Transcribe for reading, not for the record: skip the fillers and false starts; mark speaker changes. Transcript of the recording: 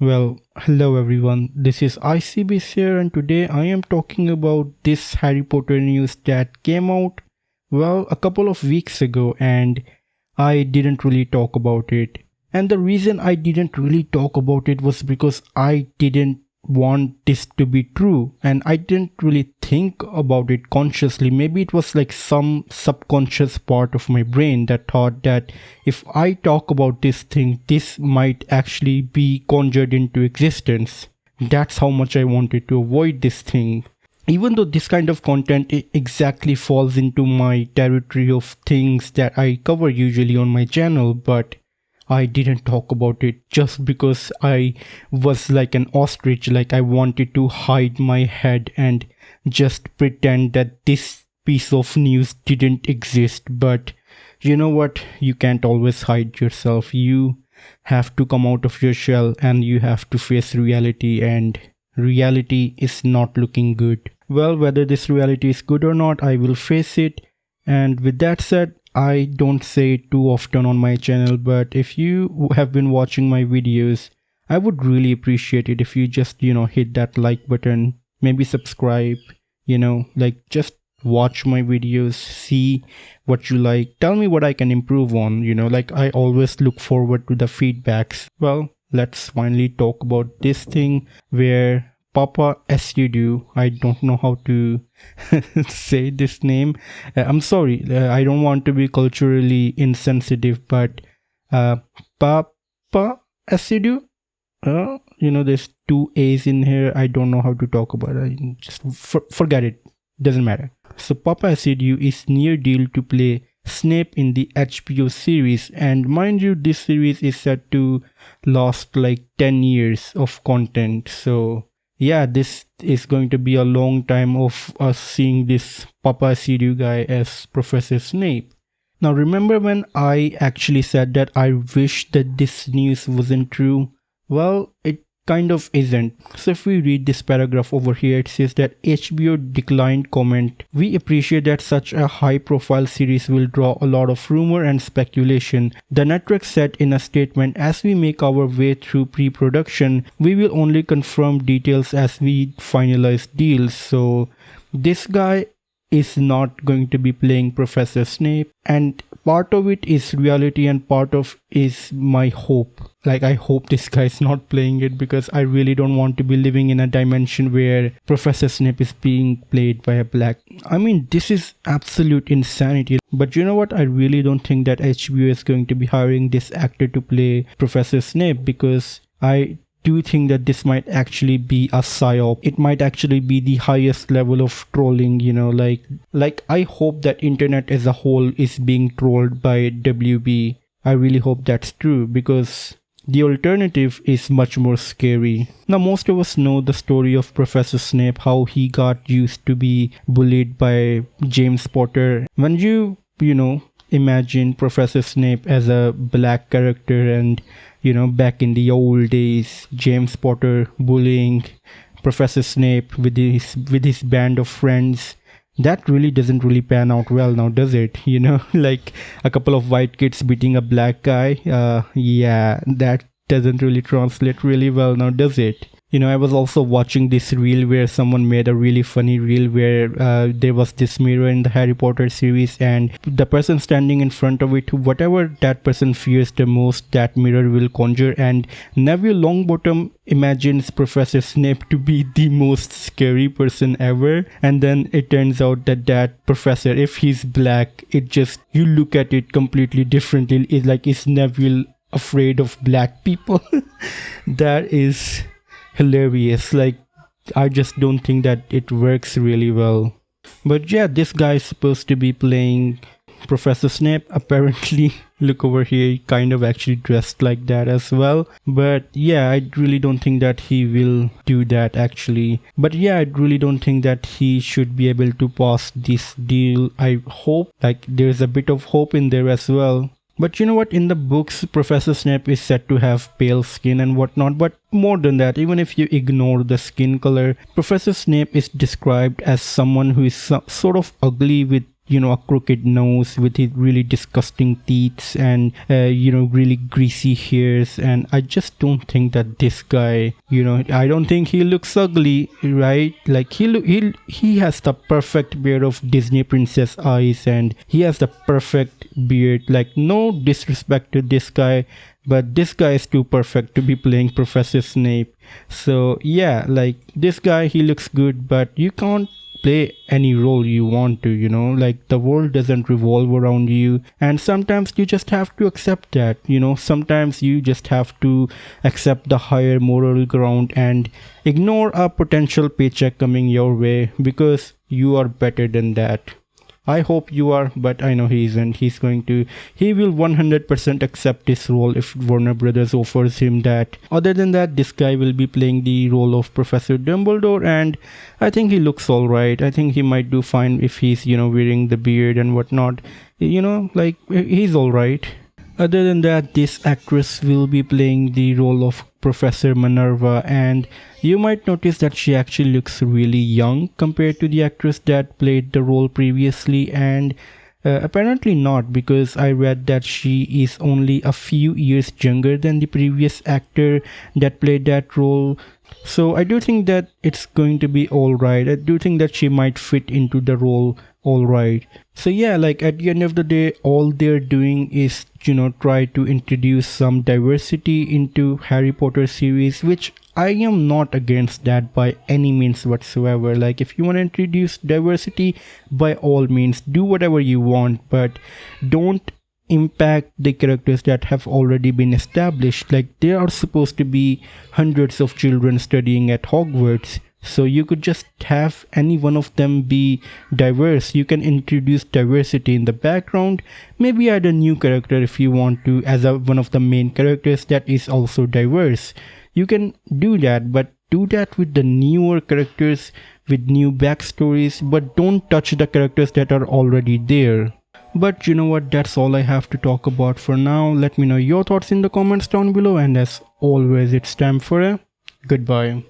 Speaker 1: Well, hello everyone, this is ICB here and today I am talking about this Harry Potter news that came out, a couple of weeks ago and I didn't really talk about it. And the reason I didn't really talk about it was because I didn't want this to be true and I didn't really think about it consciously. Maybe it was like some subconscious part of my brain that thought that if I talk about this thing, this might actually be conjured into existence. That's how much I wanted to avoid this thing. Even though this kind of content exactly falls into my territory of things that I cover usually on my channel, but I didn't talk about it just because I was like an ostrich, like I wanted to hide my head and just pretend that this piece of news didn't exist. But you know what? You can't always hide yourself. You have to come out of your shell and you have to face reality, and reality is not looking good. Well, whether this reality is good or not, I will face it. And with that said, I don't say it too often on my channel, but if you have been watching my videos, I would really appreciate it if you just, hit that like button, maybe subscribe, just watch my videos, see what you like, tell me what I can improve on, I always look forward to the feedbacks. Well, let's finally talk about this thing where Paapa Essiedu, I don't know how to say this name. I'm sorry, I don't want to be culturally insensitive, but Paapa Essiedu, there's two A's in here. I don't know how to talk about it. Just forget it. Doesn't matter. So Paapa Essiedu is near deal to play Snape in the HBO series, and mind you, this series is set to last like 10 years of content. So yeah, this is going to be a long time of us seeing this Paapa Essiedu guy as Professor Snape. Now remember when I actually said that I wish that this news wasn't true? Well, it kind of isn't. So if we read this paragraph over here, it says that HBO declined comment. We appreciate that such a high profile series will draw a lot of rumor and speculation. The network said in a statement, as we make our way through pre-production, we will only confirm details as we finalize deals. So this guy is not going to be playing Professor Snape, and part of it is reality and part of is my hope. Like, I hope this guy is not playing it, because I really don't want to be living in a dimension where Professor Snape is being played by a black. I mean, this is absolute insanity. But you know what? I really don't think that HBO is going to be hiring this actor to play Professor Snape, because I do think that this might actually be a psyop. It might actually be the highest level of trolling, like I hope that internet as a whole is being trolled by WB. I really hope that's true, because the alternative is much more scary. Now, most of us know the story of Professor Snape, how he got used to be bullied by James Potter. When you imagine Professor Snape as a black character and back in the old days, James Potter bullying Professor Snape with his band of friends, that really doesn't really pan out well now, does it? Like a couple of white kids beating a black guy. Yeah, that doesn't really translate really well now, does it? I was also watching this reel where someone made a really funny reel where there was this mirror in the Harry Potter series, and the person standing in front of it, whatever that person fears the most, that mirror will conjure. And Neville Longbottom imagines Professor Snape to be the most scary person ever, and then it turns out that professor, if he's black, you look at it completely differently. It's like, is Neville afraid of black people? That is hilarious. Like, I just don't think that it works really well. But yeah, this guy is supposed to be playing Professor Snape. Apparently, look over here, he kind of actually dressed like that as well. But yeah, I really don't think that he will do that actually. But yeah, I really don't think that he should be able to pass this deal. I hope, like, there's a bit of hope in there as well. But you know what, in the books, Professor Snape is said to have pale skin and whatnot, but more than that, even if you ignore the skin color, Professor Snape is described as someone who is sort of ugly with a crooked nose with his really disgusting teeth and really greasy hairs. And I just don't think that this guy, I don't think he looks ugly, right? Like he has the perfect pair of Disney princess eyes, and he has the perfect beard. Like, no disrespect to this guy, but this guy is too perfect to be playing Professor Snape. So yeah, like, this guy, he looks good, but you can't play any role you want to, like, the world doesn't revolve around you, and sometimes you just have to accept that. Sometimes you just have to accept the higher moral ground and ignore a potential paycheck coming your way, because you are better than that. I hope you are, but I know he isn't. He will 100% accept this role if Warner Brothers offers him that. Other than that, this guy will be playing the role of Professor Dumbledore, and I think he looks alright. I think he might do fine if he's, wearing the beard and whatnot. Like, he's alright. Other than that, this actress will be playing the role of Professor Minerva, and you might notice that she actually looks really young compared to the actress that played the role previously, and apparently not, because I read that she is only a few years younger than the previous actor that played that role. So I do think that it's going to be alright. I do think that she might fit into the role alright. So yeah, like, at the end of the day, all they're doing is, try to introduce some diversity into Harry Potter series, which I am not against that by any means whatsoever. Like, if you want to introduce diversity, by all means, do whatever you want, but don't impact the characters that have already been established. Like, there are supposed to be hundreds of children studying at Hogwarts, so you could just have any one of them be diverse. You can introduce diversity in the background, maybe add a new character if you want to as one of the main characters that is also diverse. You can do that, but do that with the newer characters with new backstories, but don't touch the characters that are already there. But you know what, that's all I have to talk about for now. Let me know your thoughts in the comments down below, and as always, it's time for a goodbye.